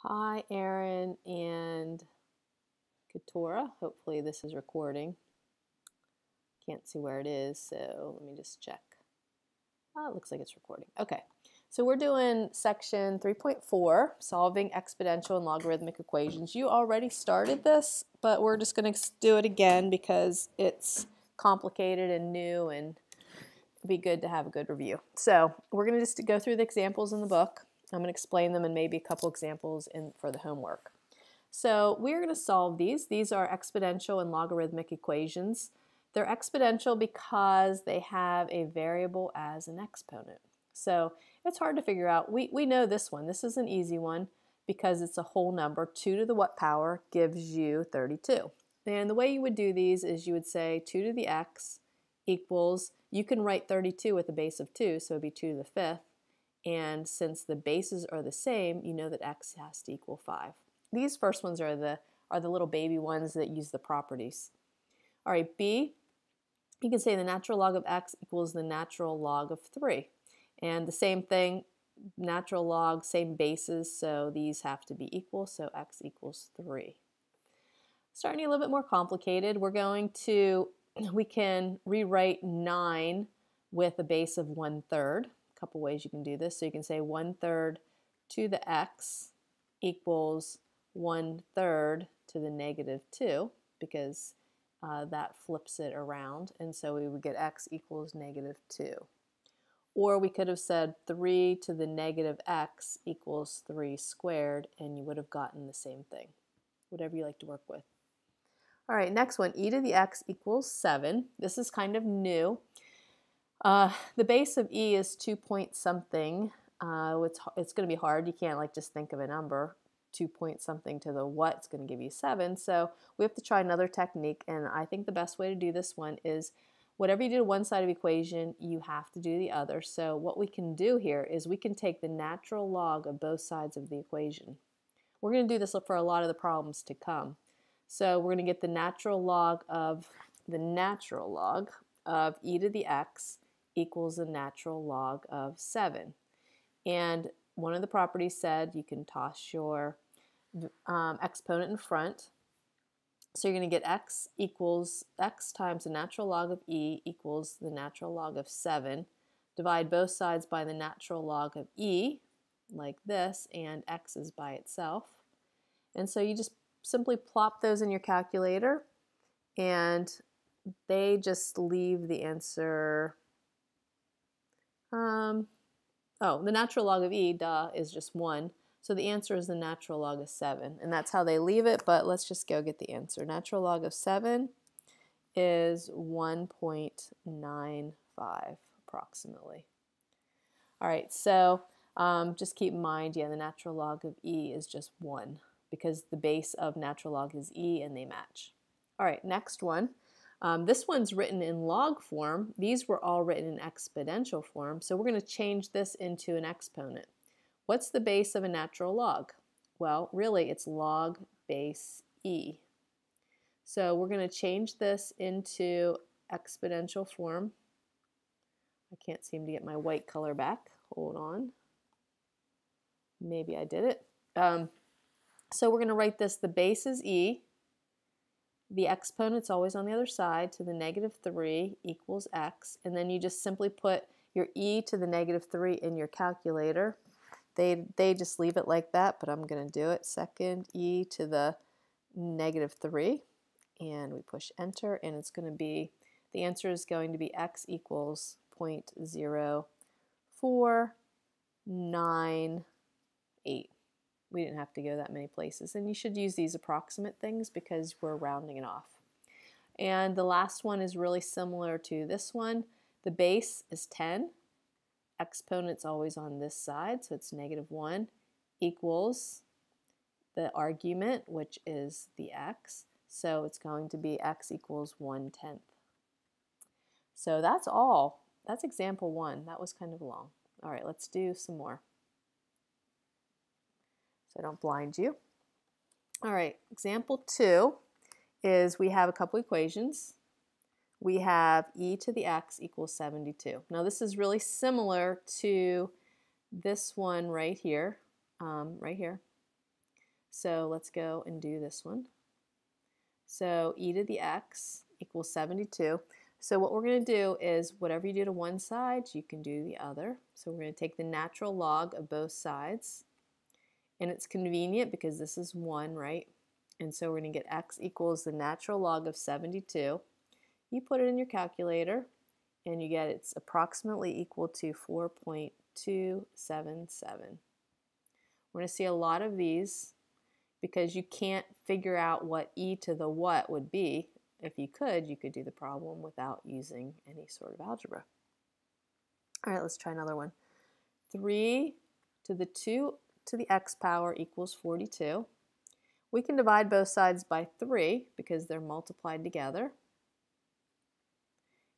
Hi, Aaron and Katora. Hopefully this is recording. Can't see where it is, so let me just check. Oh, it looks like it's recording. Okay, so we're doing section 3.4, solving exponential and logarithmic equations. You already started this, but we're just going to do it again because it's complicated and new, and it'd be good to have a good review. So we're going to just go through the examples in the book. I'm going to explain them and maybe a couple examples for the homework. So we're going to solve these. These are exponential and logarithmic equations. They're exponential because they have a variable as an exponent. So it's hard to figure out. We know this one. This is an easy one because it's a whole number. 2 to the what power gives you 32. And the way you would do these is you would say 2 to the x equals, you can write 32 with a base of 2, so it would be 2 to the 5th. And since the bases are the same, you know that x has to equal 5. These first ones are the little baby ones that use the properties. All right, b, you can say the natural log of x equals the natural log of 3. And the same thing, natural log, same bases, so these have to be equal, so x equals 3. Starting a little bit more complicated, we can rewrite 9 with a base of 1/3. A couple ways you can do this. So you can say 1/3 to the x equals 1/3 to the -2, because that flips it around, and so we would get x equals -2. Or we could have said 3 to the -x equals 3 squared, and you would have gotten the same thing. Whatever you like to work with. All right, next one, e to the x equals 7. This is kind of new. The base of e is 2 point something. It's going to be hard. You can't just think of a number. 2 point something to the what, it's going to give you 7. So we have to try another technique, and I think the best way to do this one is whatever you do to one side of the equation, you have to do the other. So what we can do here is we can take the natural log of both sides of the equation. We're going to do this for a lot of the problems to come. So we're going to get the natural log of e to the x equals the natural log of 7. And one of the properties said you can toss your exponent in front. So you're going to get x times the natural log of e equals the natural log of 7. Divide both sides by the natural log of e, like this, and x is by itself. And so you just simply plop those in your calculator, and they just leave the answer. The natural log of e, is just 1. So the answer is the natural log of 7. And that's how they leave it, but let's just go get the answer. Natural log of 7 is 1.95 approximately. All right, so just keep in mind, the natural log of e is just 1 because the base of natural log is e and they match. All right, next one. This one's written in log form. These were all written in exponential form, so we're going to change this into an exponent. What's the base of a natural log? Well, really, it's log base e. So we're going to change this into exponential form. I can't seem to get my white color back. Hold on. Maybe I did it. So we're going to write this, the base is e. The exponent's always on the other side, to the -3 equals x, and then you just simply put your e to the -3 in your calculator. They just leave it like that, but I'm going to do it. Second e to the -3, and we push enter, and it's going to be, the answer is going to be x equals 0.0498. We didn't have to go that many places, and you should use these approximate things because we're rounding it off. And the last one is really similar to this one. The base is 10. Exponent's always on this side, so it's -1, equals the argument, which is the x. So it's going to be x equals 1/10. So that's all. That's example 1. That was kind of long. All right, let's do some more, so I don't blind you. All right, example 2 is we have a couple equations. We have e to the x equals 72. Now this is really similar to this one right here, So let's go and do this one. So e to the x equals 72. So what we're going to do is whatever you do to one side, you can do the other. So we're going to take the natural log of both sides. And it's convenient because this is 1, right? And so we're going to get x equals the natural log of 72. You put it in your calculator, and you get it's approximately equal to 4.277. We're going to see a lot of these because you can't figure out what e to the what would be. If you could do the problem without using any sort of algebra. All right, let's try another one. 3 to the 2 to the x power equals 42. We can divide both sides by 3 because they're multiplied together.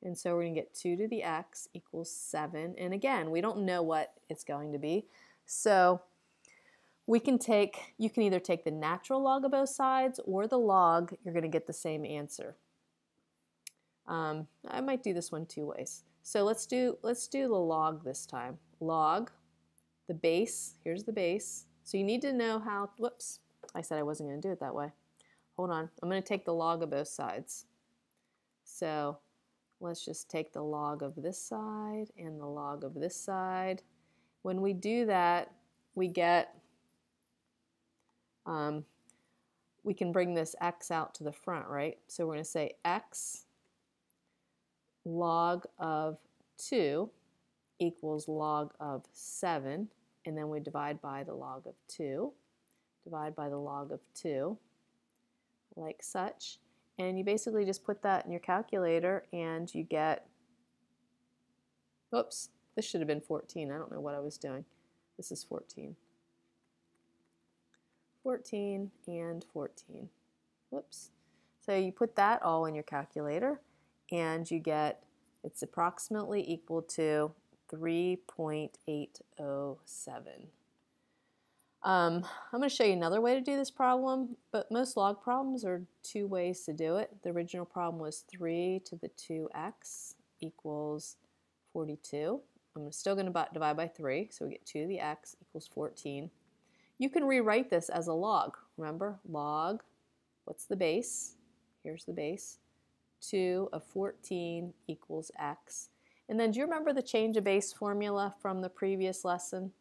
And so we're going to get 2 to the x equals 7. And again, we don't know what it's going to be. So you can either take the natural log of both sides or the log. You're going to get the same answer. I might do this one 2 ways. So let's do the log this time. Log, the base, here's the base. So you need to know how, whoops, I said I wasn't going to do it that way. Hold on, I'm going to take the log of both sides. So let's just take the log of this side and the log of this side. When we do that, we get, we can bring this x out to the front, right? So we're going to say x log of 2 equals log of 7, and then we divide by the log of 2, divide by the log of 2, like such. And you basically just put that in your calculator and you get, oops, this should have been 14. I don't know what I was doing. This is 14. 14 and 14. Whoops. So you put that all in your calculator and you get, it's approximately equal to 3.807. I'm going to show you another way to do this problem, but most log problems are 2 ways to do it. The original problem was 3 to the 2x equals 42. I'm still going to divide by 3, so we get 2 to the x equals 14. You can rewrite this as a log. Remember, log, what's the base? Here's the base. 2 of 14 equals x. And then do you remember the change of base formula from the previous lesson?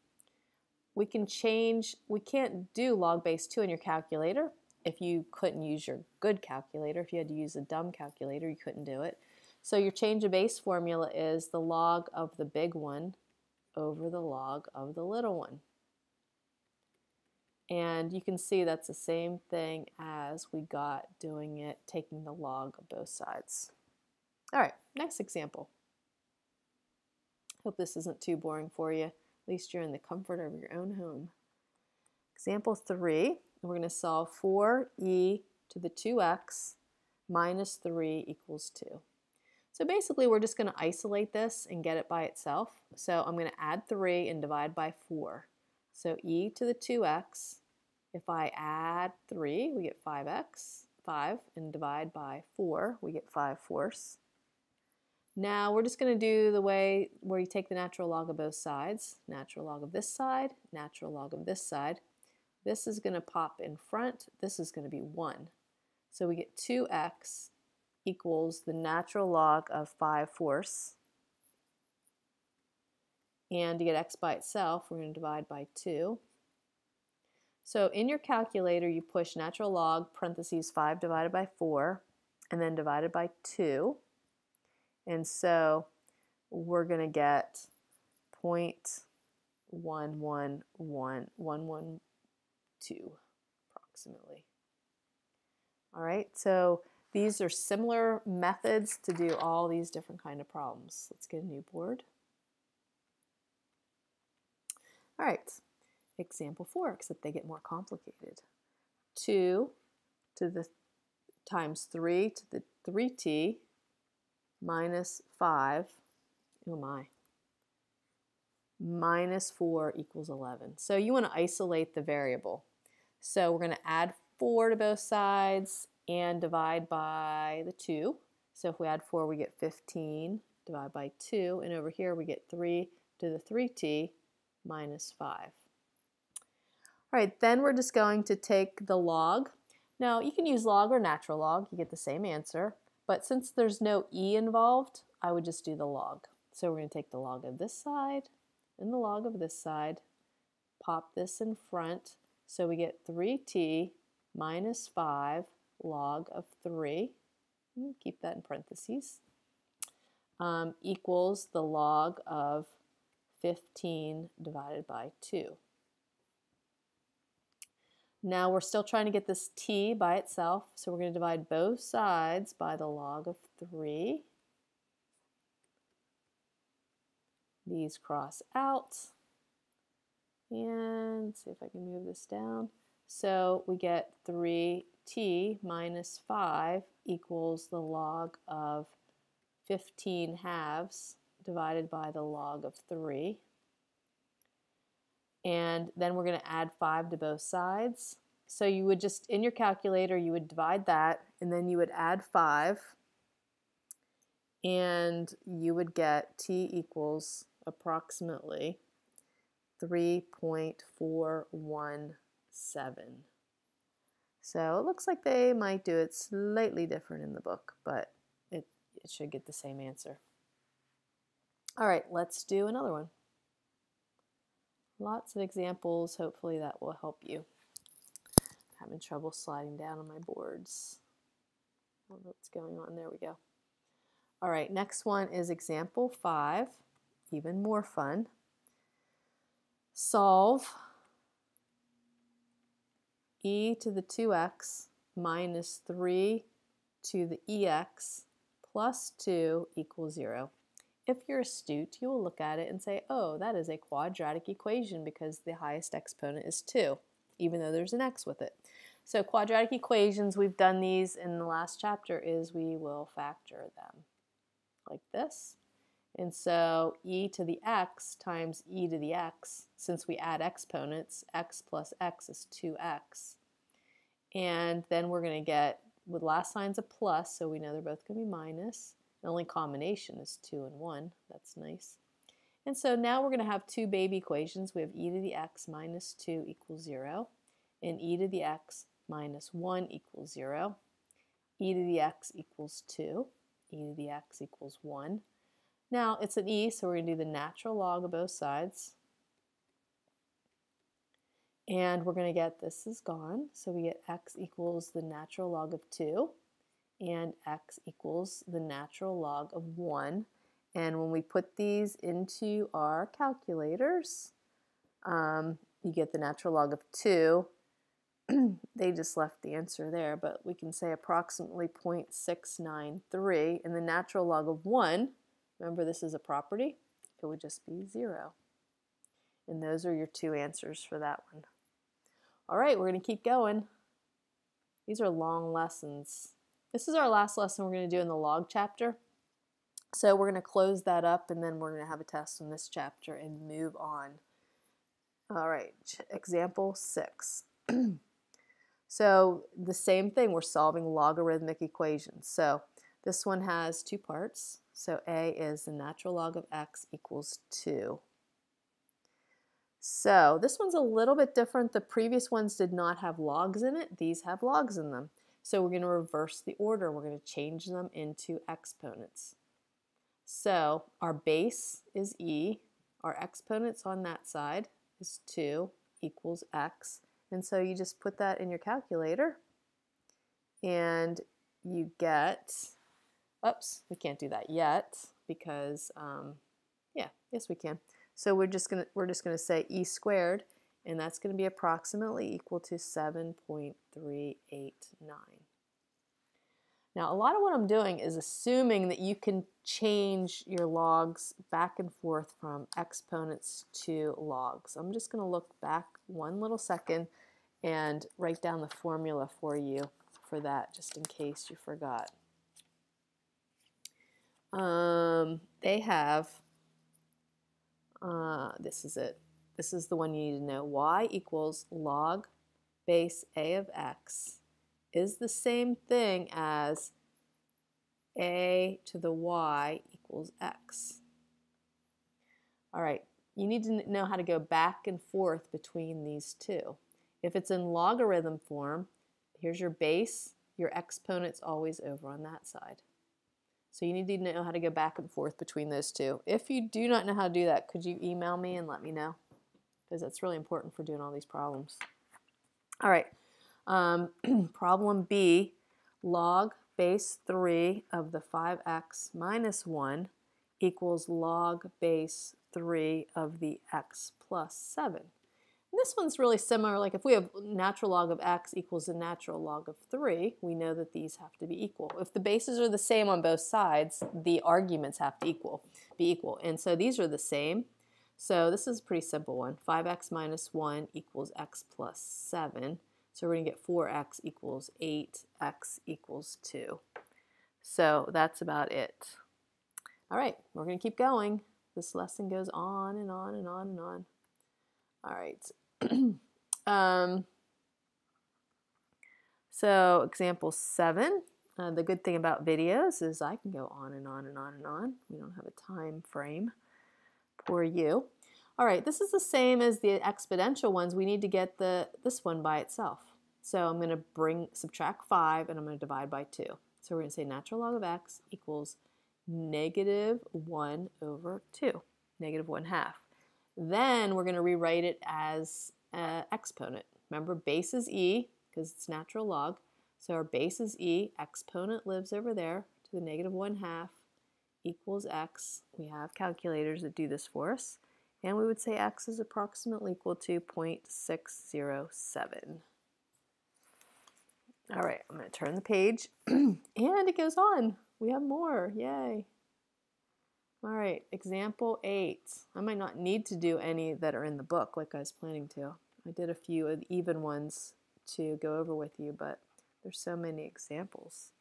We can't do log base 2 in your calculator if you couldn't use your good calculator. If you had to use a dumb calculator, you couldn't do it. So your change of base formula is the log of the big one over the log of the little one. And you can see that's the same thing as we got doing it, taking the log of both sides. All right, next example. Hope this isn't too boring for you. At least you're in the comfort of your own home. Example 3, we're going to solve 4e to the 2x minus 3 equals 2. So basically we're just going to isolate this and get it by itself. So I'm going to add 3 and divide by 4. So e to the 2x, if I add 3, we get 5x, 5, and divide by 4, we get 5/4. Now we're just going to do the way where you take the natural log of both sides, natural log of this side, natural log of this side. This is going to pop in front, this is going to be 1. So we get 2x equals the natural log of 5/4. And to get x by itself, we're going to divide by 2. So in your calculator, you push natural log, parentheses 5 divided by 4, and then divided by 2. And so we're going to get 0.111112 approximately. All right, so these are similar methods to do all these different kind of problems. Let's get a new board. All right, example 4, except they get more complicated. 2 to the times 3 to the 3t minus 5, oh my, minus 4 equals 11. So you want to isolate the variable. So we're going to add 4 to both sides and divide by the 2. So if we add 4, we get 15, divide by 2, and over here we get 3 to the 3t minus 5. All right, then we're just going to take the log. Now, you can use log or natural log. You get the same answer. But since there's no e involved, I would just do the log. So we're going to take the log of this side and the log of this side, pop this in front. So we get 3t minus 5 log of 3. Keep that in parentheses. Equals the log of 15 divided by 2. Now we're still trying to get this t by itself, so we're going to divide both sides by the log of 3. These cross out. And see if I can move this down. So we get 3t minus 5 equals the log of 15 halves divided by the log of 3. And then we're going to add 5 to both sides. So you would just, in your calculator, you would divide that, and then you would add 5, and you would get t equals approximately 3.417. So it looks like they might do it slightly different in the book, but it should get the same answer. All right, let's do another one. Lots of examples. Hopefully that will help you. I'm having trouble sliding down on my boards. I don't know what's going on. There we go. All right, next one is example 5. Even more fun. Solve e to the 2x minus 3 to the ex plus 2 equals 0. If you're astute, you will look at it and say, oh, that is a quadratic equation because the highest exponent is 2, even though there's an x with it. So quadratic equations, we've done these in the last chapter, is we will factor them like this. And so e to the x times e to the x, since we add exponents, x plus x is 2x. And then we're going to get, with last sign's a plus, so we know they're both going to be minus. The only combination is 2 and 1. That's nice. And so now we're going to have two baby equations. We have e to the x minus 2 equals 0, and e to the x minus 1 equals 0. E to the x equals 2. E to the x equals 1. Now it's an e, so we're going to do the natural log of both sides. And we're going to get, this is gone, so we get x equals the natural log of 2. And x equals the natural log of 1. And when we put these into our calculators, you get the natural log of 2. They just left the answer there, but we can say approximately 0.693. And the natural log of 1, remember this is a property, it would just be 0. And those are your two answers for that one. All right, we're going to keep going. These are long lessons. This is our last lesson we're going to do in the log chapter. So we're going to close that up, and then we're going to have a test on this chapter and move on. All right, example 6. So the same thing, we're solving logarithmic equations. So this one has two parts. So a is the natural log of x equals 2. So this one's a little bit different. The previous ones did not have logs in it. These have logs in them. So we're going to reverse the order. We're going to change them into exponents. So our base is e. Our exponents on that side is 2 equals x. And so you just put that in your calculator and you get, oops, we can't do that yet because, yes we can. So we're just gonna say e squared, and that's going to be approximately equal to 7.389. Now, a lot of what I'm doing is assuming that you can change your logs back and forth from exponents to logs. I'm just going to look back one little second and write down the formula for you for that, just in case you forgot. They have, this is it. This is the one you need to know. Y equals log base a of x is the same thing as a to the y equals x. All right, you need to know how to go back and forth between these two. If it's in logarithm form, here's your base, your exponent's always over on that side. So you need to know how to go back and forth between those two. If you do not know how to do that, could you email me and let me know? Because that's really important for doing all these problems. All right, problem B, log base 3 of the 5x minus 1 equals log base 3 of the x plus 7. And this one's really similar. Like if we have natural log of x equals the natural log of 3, we know that these have to be equal. If the bases are the same on both sides, the arguments have to be equal. And so these are the same. So this is a pretty simple one. 5x minus 1 equals x plus 7. So we're going to get 4x equals 8, x equals 2. So that's about it. All right, we're going to keep going. This lesson goes on and on and on and on. All right. So example 7, the good thing about videos is I can go on and on and on and on. We don't have a time frame for you. All right, this is the same as the exponential ones. We need to get this one by itself. So I'm going to subtract 5 and I'm going to divide by 2. So we're going to say natural log of x equals negative 1 over 2, negative 1/2. Then we're going to rewrite it as an exponent. Remember, base is e because it's natural log. So our base is e, exponent lives over there to the negative 1/2 equals x. We have calculators that do this for us. And we would say x is approximately equal to 0.607. All right, I'm going to turn the page. And it goes on. We have more. Yay. All right, example 8. I might not need to do any that are in the book like I was planning to. I did a few of the even ones to go over with you, but there's so many examples.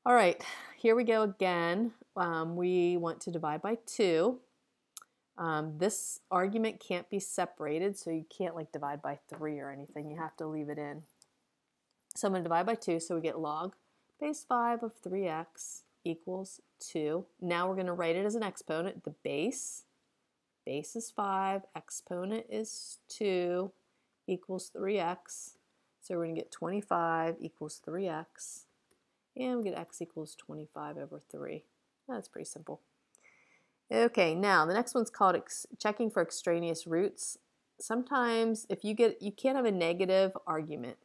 All right, here we go again. We want to divide by 2. This argument can't be separated, so you can't like divide by 3 or anything. You have to leave it in. So I'm going to divide by 2, so we get log base 5 of 3x equals 2. Now we're going to write it as an exponent. The base is 5, exponent is 2, equals 3x. So we're going to get 25 equals 3x. And we get x equals 25 over 3. That's pretty simple. Okay, now the next one's called checking for extraneous roots. Sometimes if you can't have a negative argument.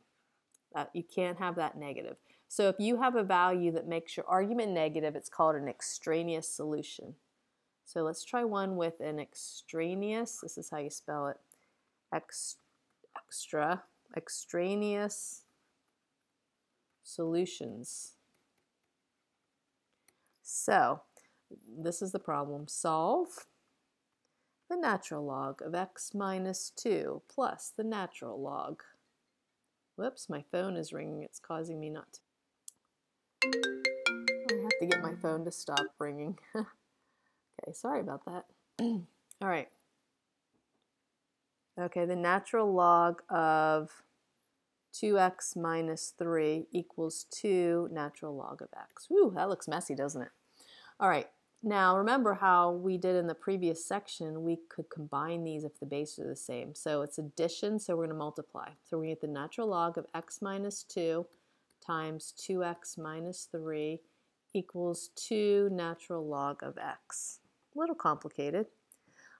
You can't have that negative. So if you have a value that makes your argument negative, it's called an extraneous solution. So let's try one with an extraneous, this is how you spell it, extraneous solutions. So this is the problem. Solve the natural log of x minus 2 plus the natural log. Whoops, my phone is ringing. It's causing me not to. I have to get my phone to stop ringing. Okay, sorry about that. All right. Okay, the natural log of 2x minus 3 equals 2 natural log of x. Whew, that looks messy, doesn't it? All right. Now, remember how we did in the previous section, we could combine these if the bases are the same. So it's addition, so we're going to multiply. So we get the natural log of x minus 2 times 2x minus 3 equals 2 natural log of x. A little complicated.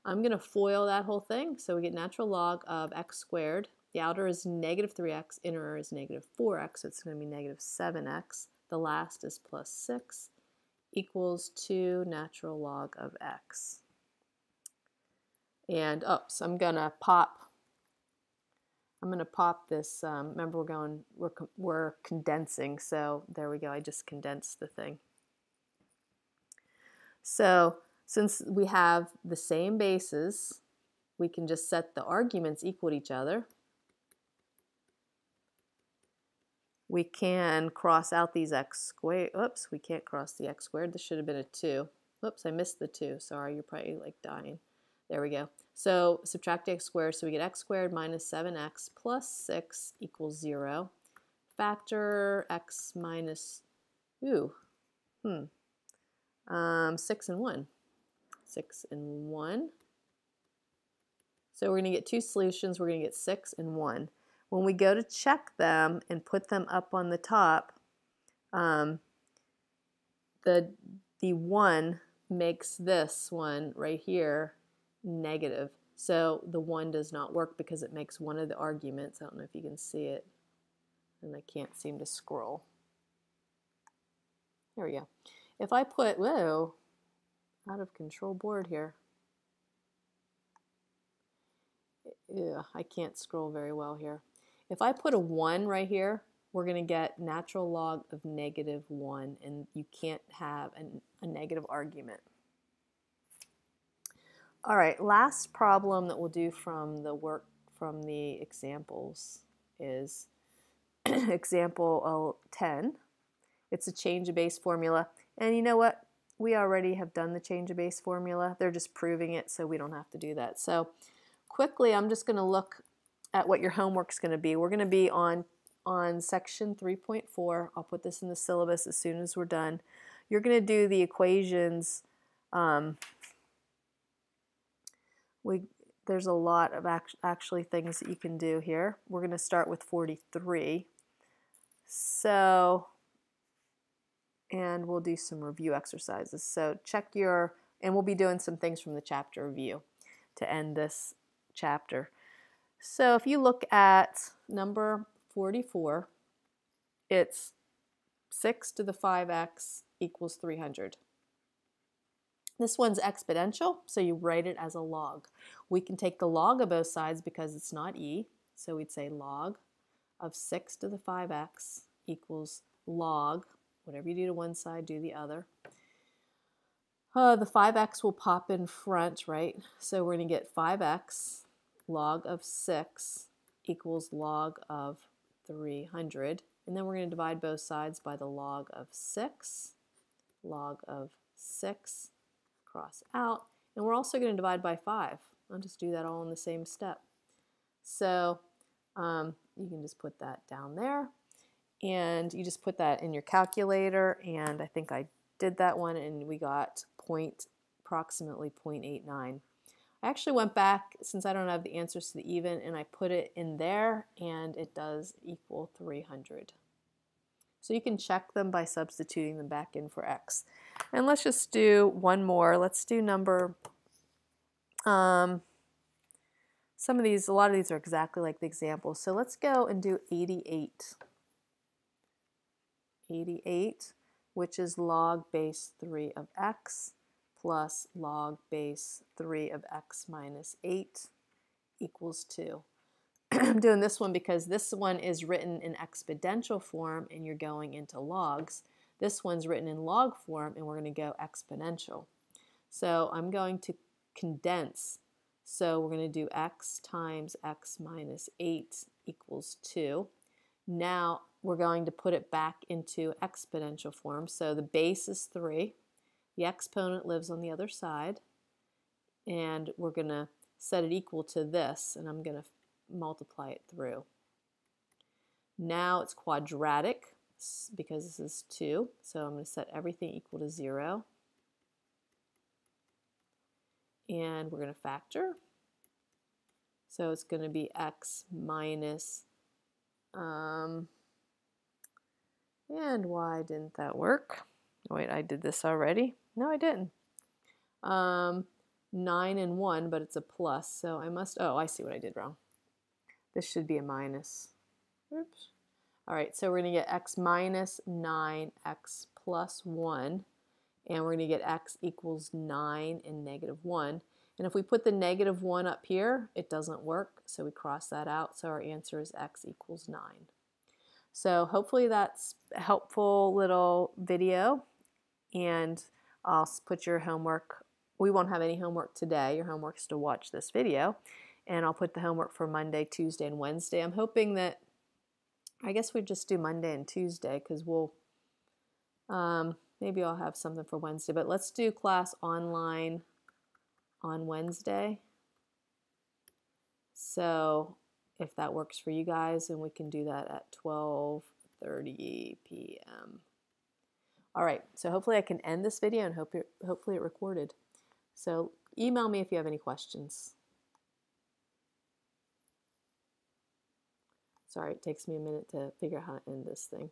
I'm going to FOIL that whole thing. So we get natural log of x squared. The outer is negative 3x, inner is negative 4x, so it's going to be negative 7x. The last is plus 6. Equals 2 natural log of x. And so I'm gonna pop this. Remember, we're condensing. So there we go. I just condensed the thing. So since we have the same bases, we can just set the arguments equal to each other. We can cross out these x squared. Oops, we can't cross the x squared. This should have been a 2. Oops, I missed the 2. Sorry, you're probably like dying. There we go. So subtract x squared. So we get x squared minus 7x plus 6 equals 0. Factor x minus, 6 and 1. 6 and 1. So we're going to get two solutions. We're going to get 6 and 1. When we go to check them and put them up on the top, the 1 makes this one right here negative. So the 1 does not work because it makes one of the arguments. I don't know if you can see it, and I can't seem to scroll. There we go. If I put, whoa, out of control board here. Ugh, I can't scroll very well here. If I put a 1 right here, we're going to get natural log of -1, and you can't have a negative argument. All right, last problem that we'll do from the examples is example 10. It's a change of base formula, and you know what? We already have done the change of base formula. They're just proving it, so we don't have to do that. So quickly, I'm just going to look at what your homework's going to be. We're going to be on section 3.4. I'll put this in the syllabus as soon as we're done. You're going to do the equations. There's a lot of actually things that you can do here. We're going to start with 43. So, and we'll do some review exercises. So check your, and we'll be doing some things from the chapter review to end this chapter. So if you look at number 44, it's 6 to the 5x equals 300. This one's exponential, so you write it as a log. We can take the log of both sides because it's not e, so we'd say log of 6 to the 5x equals log, whatever you do to one side, do the other. The 5x will pop in front, right? So we're going to get 5x log of 6 equals log of 300. And then we're going to divide both sides by the log of 6, log of 6, cross out. And we're also going to divide by 5. I'll just do that all in the same step. So you can just put that down there. And you just put that in your calculator. And I think I did that one, and we got approximately 0.89. I actually went back, since I don't have the answers to the even, and I put it in there, and it does equal 300. So you can check them by substituting them back in for x. And let's just do one more. Let's do number, some of these, a lot of these are exactly like the example. So let's go and do 88. 88, which is log base 3 of x plus log base 3 of x minus 8 equals 2. I'm doing this one because this one is written in exponential form and you're going into logs. This one's written in log form and we're going to go exponential. So I'm going to condense. So we're going to do x times x minus 8 equals 2. Now we're going to put it back into exponential form. So the base is 3. The exponent lives on the other side. And we're going to set it equal to this, and I'm going to multiply it through. Now it's quadratic because this is 2. So I'm going to set everything equal to 0. And we're going to factor. So it's going to be x minus, and why didn't that work? Oh, wait, I did this already. No, I didn't. 9 and 1, but it's a plus, so I must, oh, I see what I did wrong. This should be a minus. Oops. All right, so we're going to get x minus 9, x plus 1, and we're going to get x equals 9 and negative 1. And if we put the negative 1 up here, it doesn't work, so we cross that out. So our answer is x equals 9. So hopefully that's a helpful little video, and I'll put your homework. We won't have any homework today. Your homework is to watch this video, and I'll put the homework for Monday, Tuesday, and Wednesday. I'm hoping that, I guess we just do Monday and Tuesday because we'll, maybe I'll have something for Wednesday, but let's do class online on Wednesday. So if that works for you guys, and we can do that at 12:30 p.m. All right, so hopefully I can end this video and hopefully it recorded. So email me if you have any questions. Sorry, it takes me a minute to figure out how to end this thing.